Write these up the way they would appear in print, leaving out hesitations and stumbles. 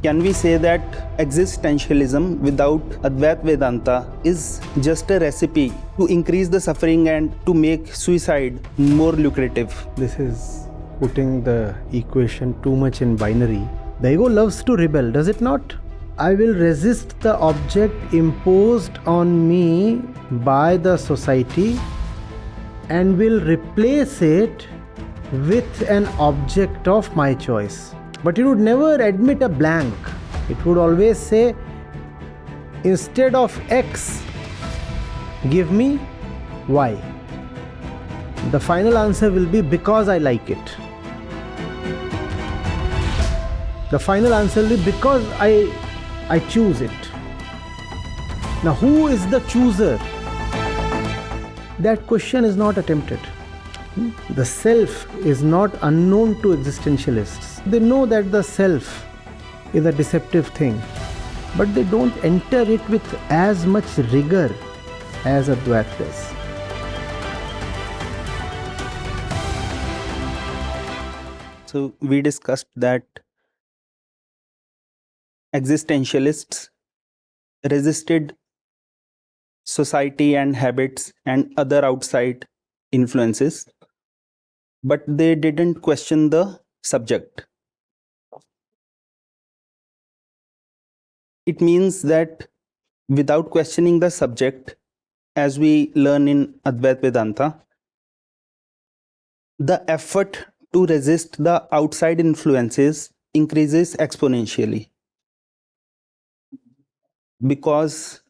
Can we say that existentialism without Advaita Vedanta is just a recipe to increase the suffering and to make suicide more lucrative? This is putting the equation too much in binary. The ego loves to rebel, does it not? I will resist the object imposed on me by the society and will replace it with an object of my choice. But it would never admit a blank. It would always say, instead of X, give me Y. The final answer will be because I like it. The final answer will be because I choose it. Now, who is the chooser? That question is not attempted. The self is not unknown to existentialists. They know that the self is a deceptive thing, but they don't enter it with as much rigor as Advaita does. So we discussed that existentialists resisted society and habits and other outside influences, but they didn't question the subject. It means that without questioning the subject, as we learn in Advaita Vedanta, the effort to resist the outside influences increases exponentially, because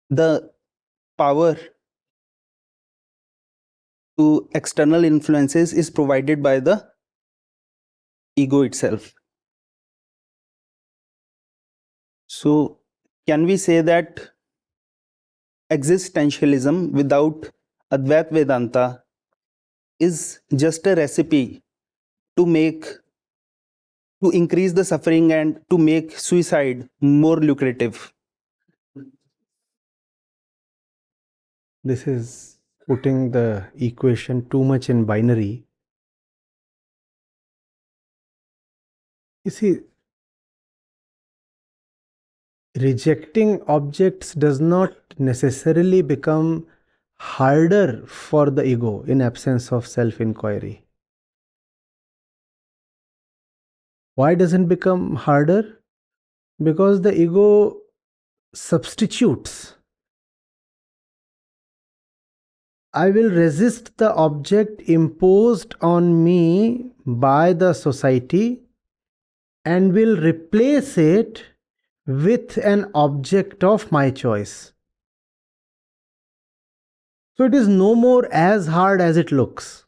the power to external influences is provided by the ego itself. So, can we say that existentialism without Advaita Vedanta is just a recipe to increase the suffering and to make suicide more lucrative? This is putting the equation too much in binary. You see, rejecting objects does not necessarily become harder for the ego in absence of self-inquiry. Why doesn't it become harder? Because the ego substitutes. I will resist the object imposed on me by the society and will replace it with an object of my choice. So it is no more as hard as it looks.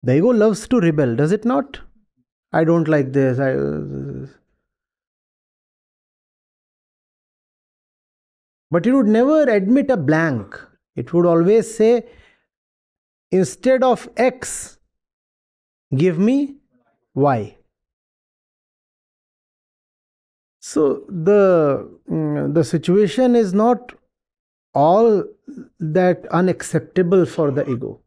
The ego loves to rebel, does it not? I don't like this. But it would never admit a blank. It would always say, instead of X, give me Y. So the situation is not all that unacceptable for the ego.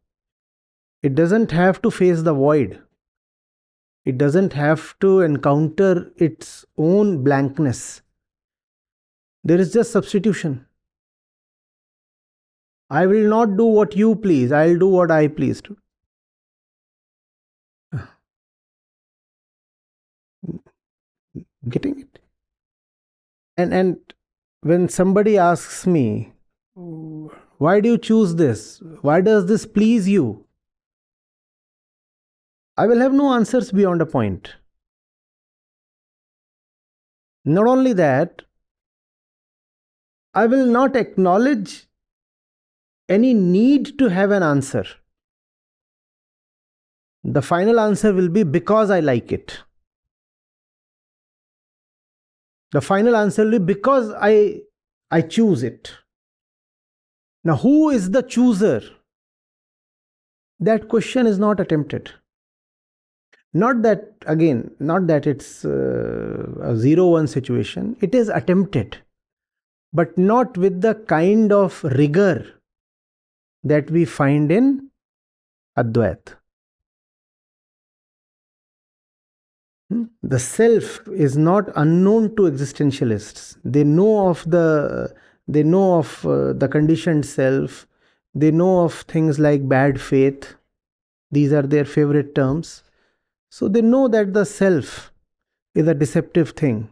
It doesn't have to face the void. It doesn't have to encounter its own blankness. There is just substitution. I will not do what you please. I will do what I please to. Getting it? And when somebody asks me, why do you choose this? Why does this please you? I will have no answers beyond a point. Not only that, I will not acknowledge any need to have an answer. The final answer will be because I like it. The final answer will be because I choose it. Now, who is the chooser? That question is not attempted. Not that it's a 0-1 situation. It is attempted, but not with the kind of rigor that we find in Advaita. The self is not unknown to existentialists. They know of the conditioned self. They know of things like bad faith. These are their favorite terms. So they know that the self is a deceptive thing,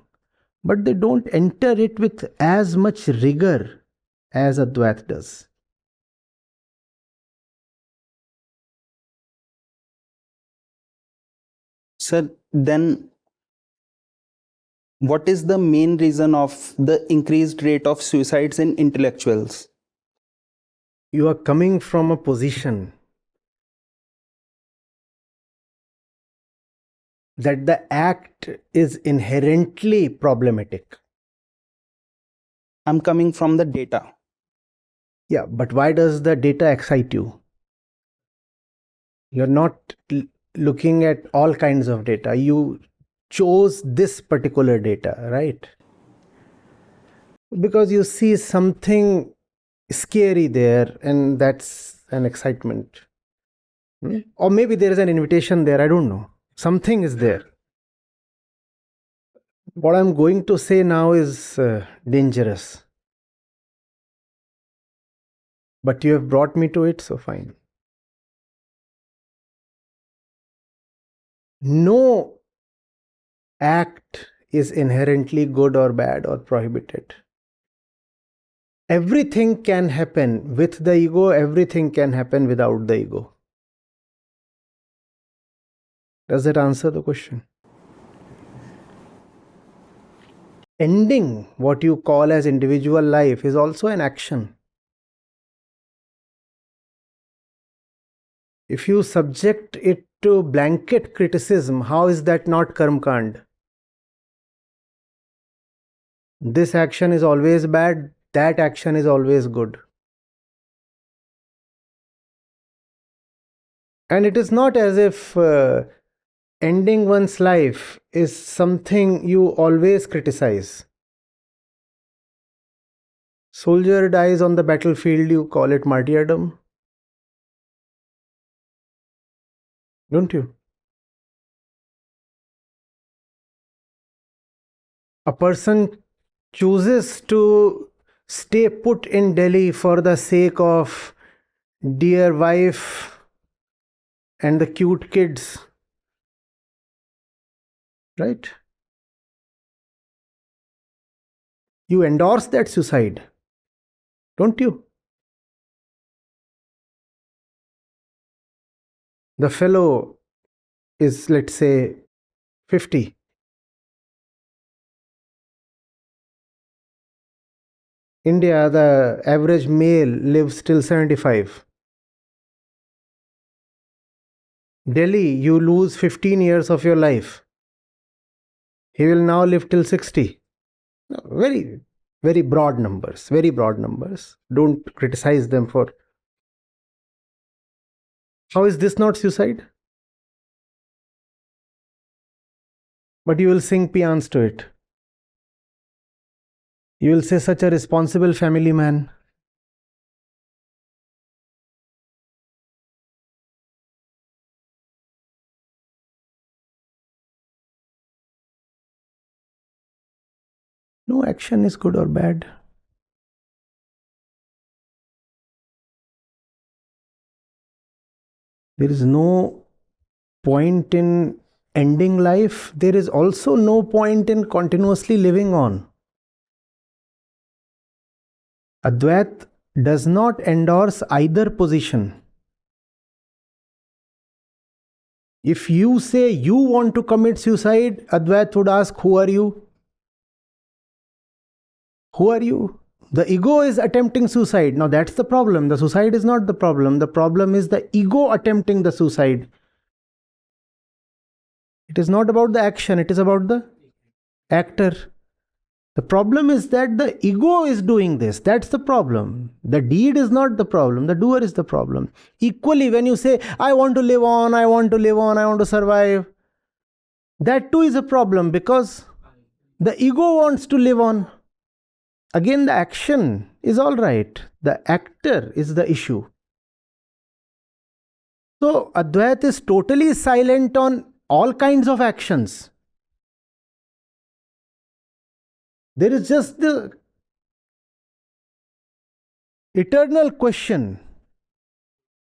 but they don't enter it with as much rigor as Advaita does. Sir, then what is the main reason of the increased rate of suicides in intellectuals? You are coming from a position that the act is inherently problematic. I'm coming from the data. Yeah, but why does the data excite you? You're not looking at all kinds of data. You chose this particular data, right? Because you see something scary there, and that's an excitement. Or maybe there is an invitation there, I don't know. Something is there. What I'm going to say now is dangerous. But you have brought me to it, so fine. No act is inherently good or bad or prohibited. Everything can happen with the ego, everything can happen without the ego. Does that answer the question? Ending what you call as individual life is also an action. If you subject it to blanket criticism, how is that not karmakand? This action is always bad, that action is always good. And it is not as if ending one's life is something you always criticize. Soldier dies on the battlefield, you call it martyrdom. Don't you? A person chooses to stay put in Delhi for the sake of dear wife and the cute kids, right? You endorse that suicide, don't you? The fellow is, let's say, 50. India, the average male lives till 75. Delhi, you lose 15 years of your life. He will now live till 60. Very, very broad numbers, very broad numbers. Don't criticize them for. How is this not suicide? But you will sing paeans to it. You will say, such a responsible family man. No action is good or bad. There is no point in ending life. There is also no point in continuously living on. Advaita does not endorse either position. If you say you want to commit suicide, Advaita would ask, who are you? Who are you? The ego is attempting suicide. Now that's the problem. The suicide is not the problem. The problem is the ego attempting the suicide. It is not about the action, it is about the actor. The problem is that the ego is doing this. That's the problem. The deed is not the problem. The doer is the problem. Equally, when you say, I want to live on, I want to live on, I want to survive, that too is a problem because the ego wants to live on. Again, the action is all right. The actor is the issue. So Advaita is totally silent on all kinds of actions. There is just the eternal question: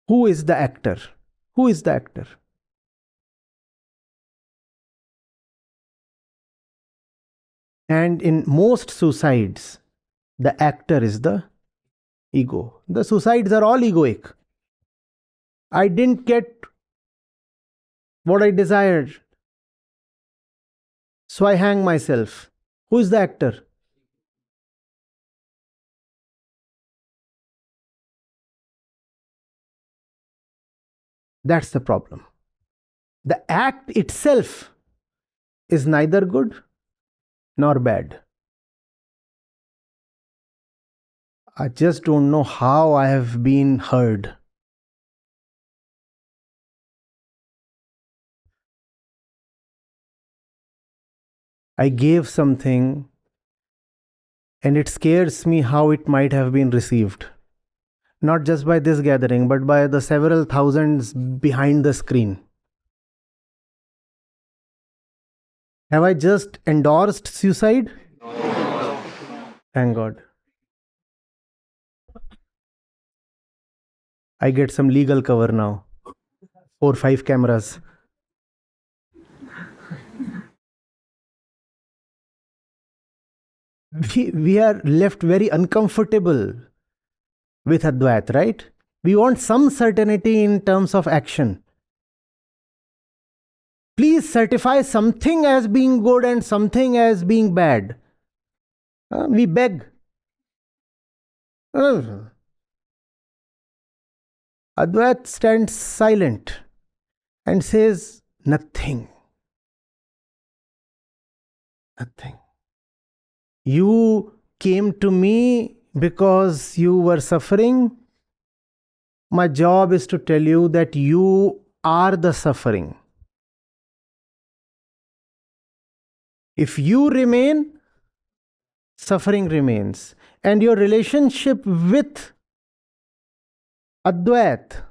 who is the actor? Who is the actor? And in most suicides, the actor is the ego. The suicides are all egoic. I didn't get what I desired, so I hang myself. Who is the actor? That's the problem. The act itself is neither good nor bad. I just don't know how I have been heard. I gave something and it scares me how it might have been received. Not just by this gathering, but by the several thousands behind the screen. Have I just endorsed suicide? Thank God. I get some legal cover now. 4 or 5 cameras. We are left very uncomfortable with Advaita, right? We want some certainty in terms of action. Please certify something as being good and something as being bad. We beg. Advaita stands silent and says nothing. Nothing. You came to me because you were suffering. My job is to tell you that you are the suffering. If you remain, suffering remains. And your relationship with Advaita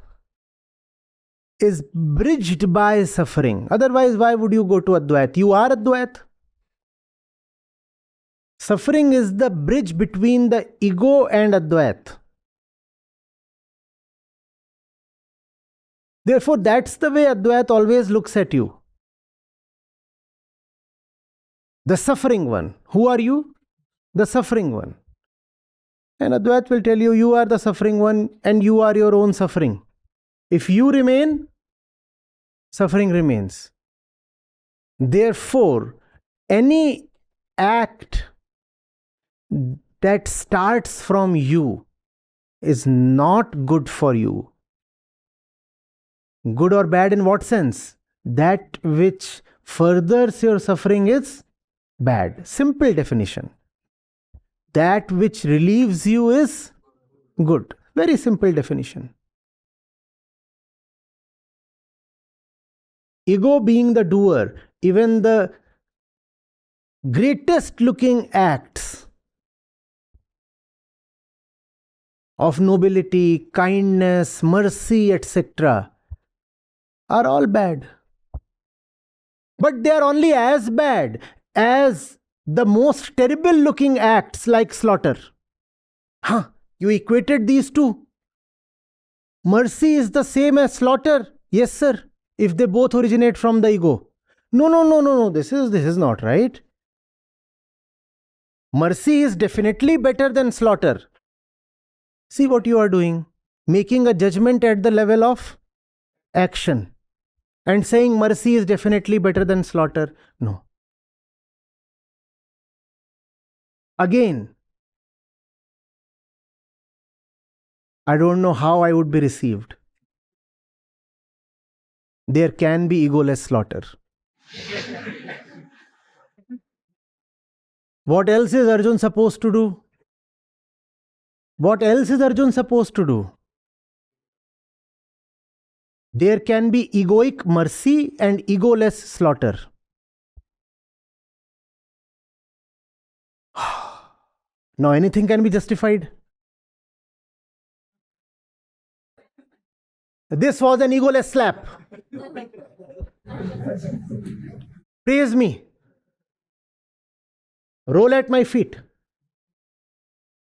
is bridged by suffering. Otherwise, why would you go to Advaita? You are Advaita. Suffering is the bridge between the ego and Advaita. Therefore, that's the way Advaita always looks at you. The suffering one. Who are you? The suffering one. And Advaita will tell you, you are the suffering one and you are your own suffering. If you remain, suffering remains. Therefore, any act that starts from you is not good for you. Good or bad in what sense? That which furthers your suffering is bad. Simple definition. That which relieves you is good. Very simple definition. Ego being the doer, even the greatest looking acts of nobility, kindness, mercy, etc., are all bad. But they are only as bad as the most terrible looking acts like slaughter. You equated these two. Mercy is the same as slaughter. Yes, sir. If they both originate from the ego. No. This is not right. Mercy is definitely better than slaughter. See what you are doing. Making a judgment at the level of action. And saying mercy is definitely better than slaughter. No. Again, I don't know how I would be received. There can be egoless slaughter. What else is Arjun supposed to do? What else is Arjun supposed to do? There can be egoic mercy and egoless slaughter. Now anything can be justified. This was an egoless slap. Praise me. Roll at my feet.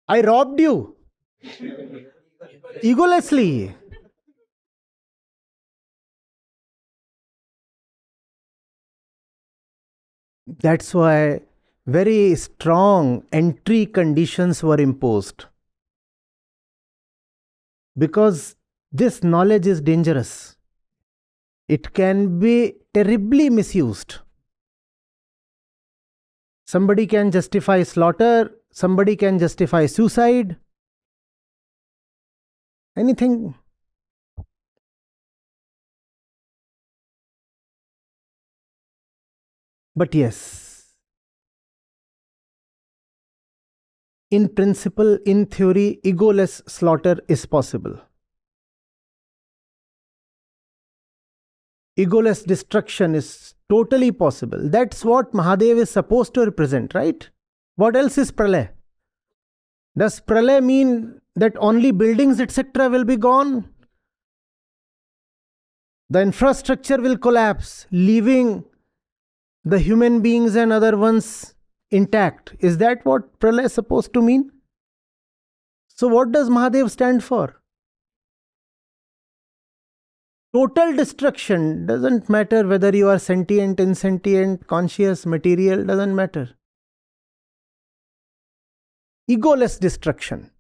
I robbed you. Egolessly. That's why very strong entry conditions were imposed. Because this knowledge is dangerous. It can be terribly misused. Somebody can justify slaughter, somebody can justify suicide, anything. But yes, in principle, in theory, egoless slaughter is possible. Egoless destruction is totally possible. That's what Mahadev is supposed to represent, right? What else is pralay? Does pralay mean that only buildings, etc., will be gone? The infrastructure will collapse, leaving the human beings and other ones intact. Is that what pralay is supposed to mean? So, what does Mahadev stand for? Total destruction. Doesn't matter whether you are sentient, insentient, conscious, material, doesn't matter. Egoless destruction.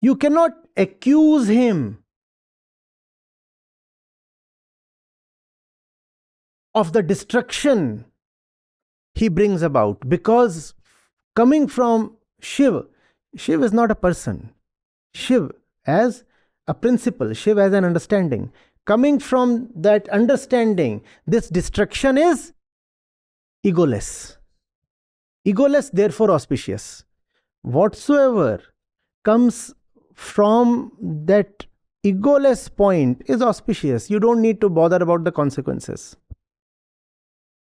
You cannot accuse him of the destruction he brings about, because coming from Shiv, Shiv is not a person. Shiv as a principle, Shiv as an understanding. Coming from that understanding, this destruction is egoless. Egoless, therefore auspicious. Whatsoever comes from that egoless point is auspicious. You don't need to bother about the consequences.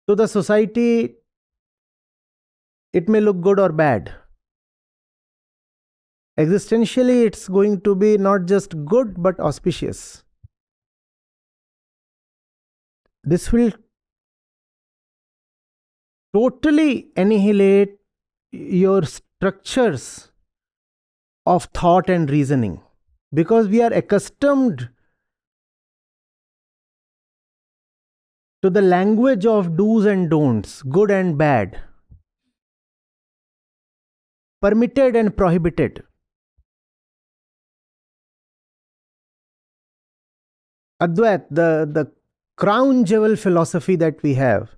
To the society, it may look good or bad. Existentially, it's going to be not just good but auspicious. This will totally annihilate your structures of thought and reasoning, because we are accustomed to the language of do's and don'ts, good and bad, permitted and prohibited. Advaita, the crown jewel philosophy that we have,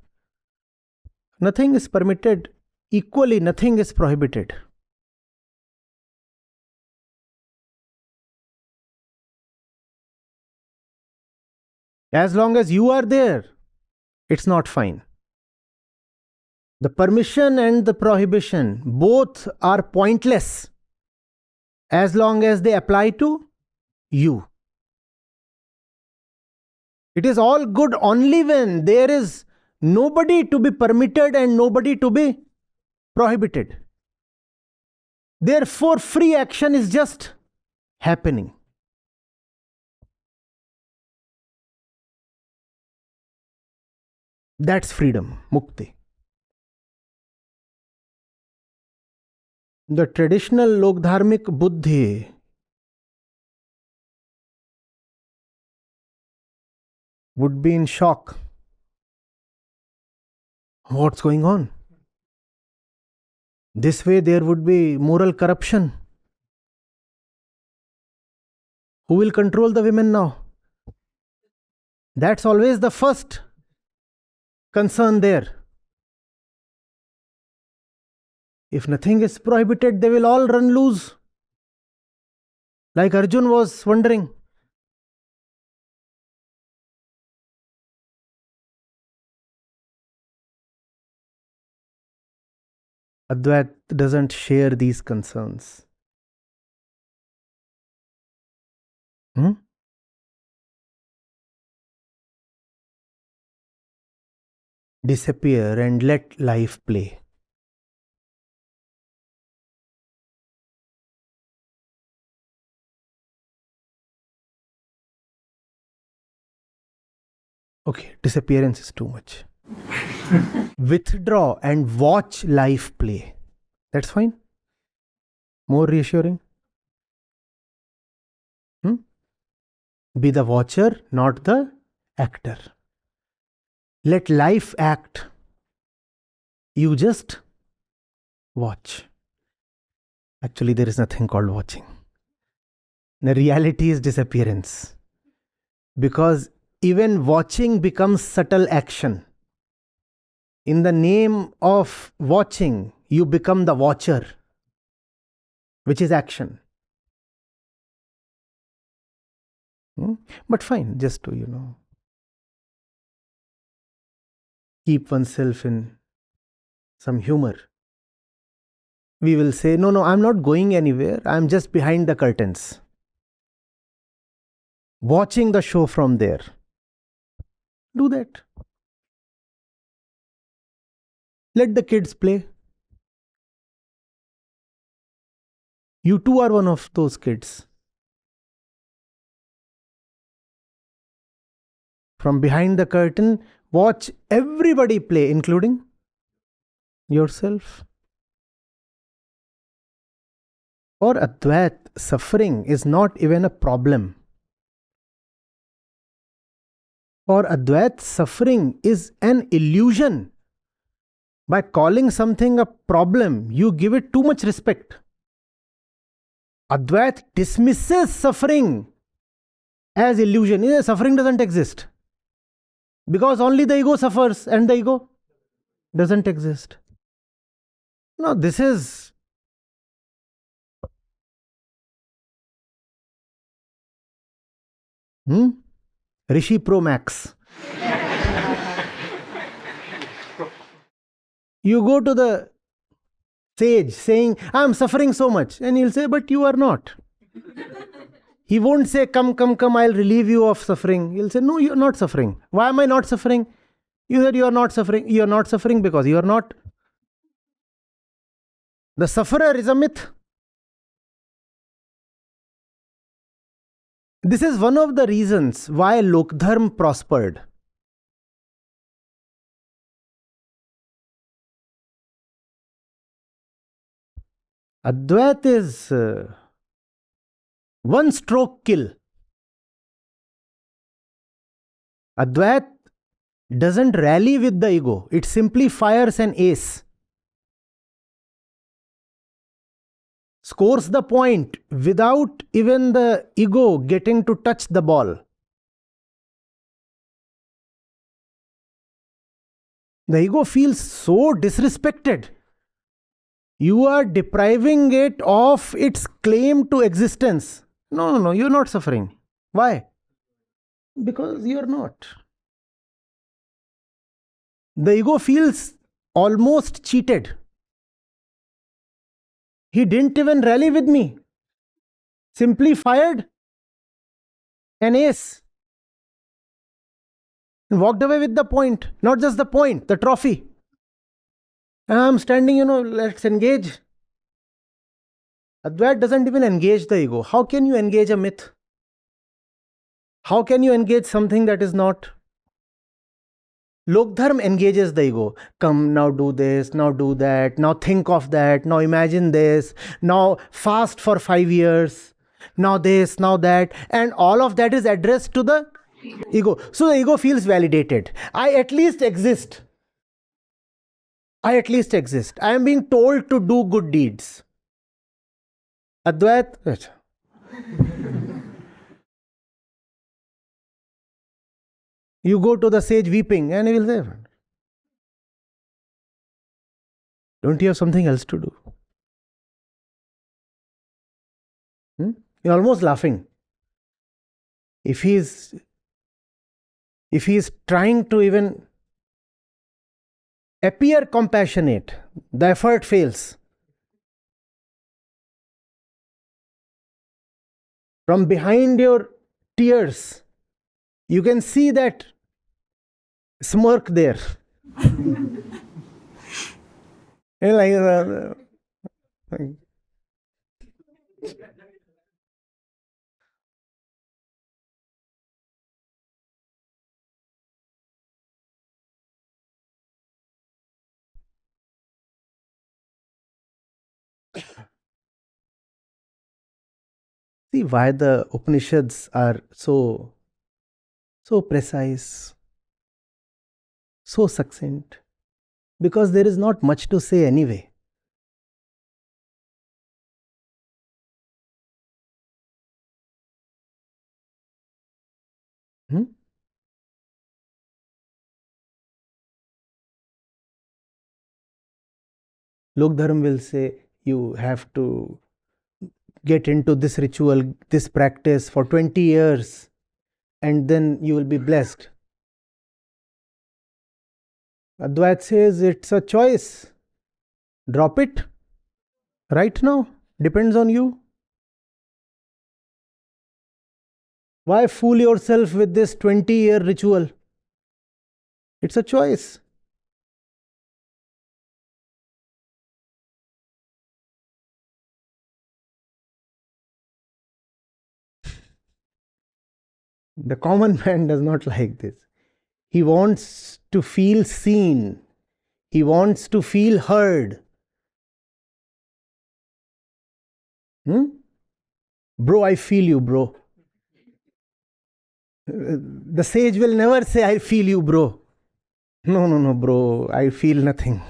nothing is permitted, equally nothing is prohibited. As long as you are there, it's not fine. The permission and the prohibition both are pointless as long as they apply to you. It is all good only when there is nobody to be permitted and nobody to be prohibited. Therefore, free action is just happening. That's freedom, mukti. The traditional Lokdharmik Buddhi would be in shock. What's going on? This way there would be moral corruption. Who will control the women now? That's always the first concern there. If nothing is prohibited, they will all run loose. Like Arjun was wondering. Advaita doesn't share these concerns. Disappear and let life play. Okay, disappearance is too much. Withdraw and watch life play. That's fine. More reassuring. Be the watcher, not the actor. Let life act. You just watch. Actually, there is nothing called watching. The reality is disappearance. Because even watching becomes subtle action. In the name of watching, you become the watcher, which is action. But fine, just to, keep oneself in some humor. We will say, no, I'm not going anywhere. I'm just behind the curtains, watching the show from there. Do that. Let the kids play. You too are one of those kids. From behind the curtain, watch everybody play, including yourself. For Advaita, suffering is not even a problem. For Advaita, suffering is an illusion. By calling something a problem, you give it too much respect. Advaita dismisses suffering as illusion. Suffering doesn't exist. Because only the ego suffers and the ego doesn't exist. No, this is Rishi Pro Max. You go to the sage saying, I'm suffering so much. And he'll say, but you are not. He won't say, come, I'll relieve you of suffering. He'll say, no, you're not suffering. Why am I not suffering? You said you are not suffering. You are not suffering because you are not. The sufferer is a myth. This is one of the reasons why Lokdharm prospered. Advaita is one stroke kill. Advaita doesn't rally with the ego. It simply fires an ace. Scores the point without even the ego getting to touch the ball. The ego feels so disrespected. You are depriving it of its claim to existence. No, you're not suffering. Why? Because you're not. The ego feels almost cheated. He didn't even rally with me. Simply fired an ace. And walked away with the point. Not just the point, the trophy. I'm standing, let's engage. Advaita doesn't even engage the ego. How can you engage a myth? How can you engage something that is not? Lokdharm engages the ego. Come, now do this, now do that, now think of that, now imagine this, now fast for 5 years, now this, now that. And all of that is addressed to the ego. So the ego feels validated. I at least exist. I am being told to do good deeds. Advaita. You go to the sage weeping and he will say, don't you have something else to do? You're almost laughing. If he is trying to even appear compassionate, the effort fails. From behind your tears, you can see that smirk there. See why the Upanishads are so precise, so succinct. Because there is not much to say anyway. Hmm? Lok Dharm will say you have to get into this ritual, this practice for 20 years, and then you will be blessed. Advaita says it's a choice. Drop it right now. Depends on you. Why fool yourself with this 20-year ritual? It's a choice. The common man does not like this. He wants to feel seen. He wants to feel heard. Bro, I feel you, bro. The sage will never say, I feel you, bro. No, bro, I feel nothing.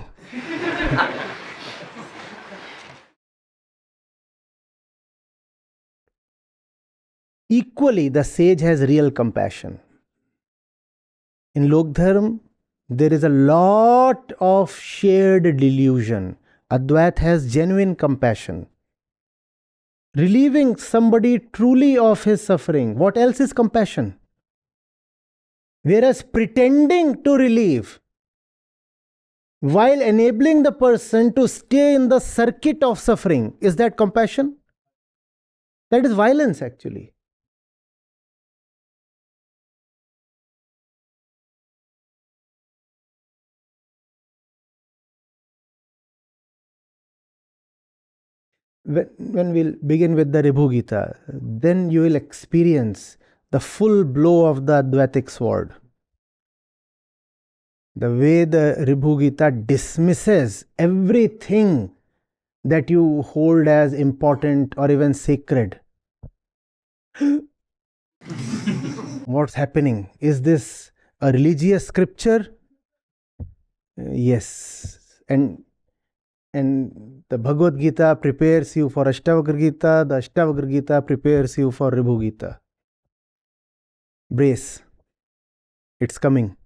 Equally, the sage has real compassion. In Lok Dharm, there is a lot of shared delusion. Advaita has genuine compassion. Relieving somebody truly of his suffering. What else is compassion? Whereas pretending to relieve while enabling the person to stay in the circuit of suffering, is that compassion? That is violence, actually. When we'll begin with the Ribhu Gita, then you will experience the full blow of the Advaitic sword. The way the Ribhu Gita dismisses everything that you hold as important or even sacred. What's happening? Is this a religious scripture? Yes. And the Bhagavad Gita prepares you for Ashtavakra Gita, the Ashtavakra Gita prepares you for Ribhu Gita. Brace. It's coming.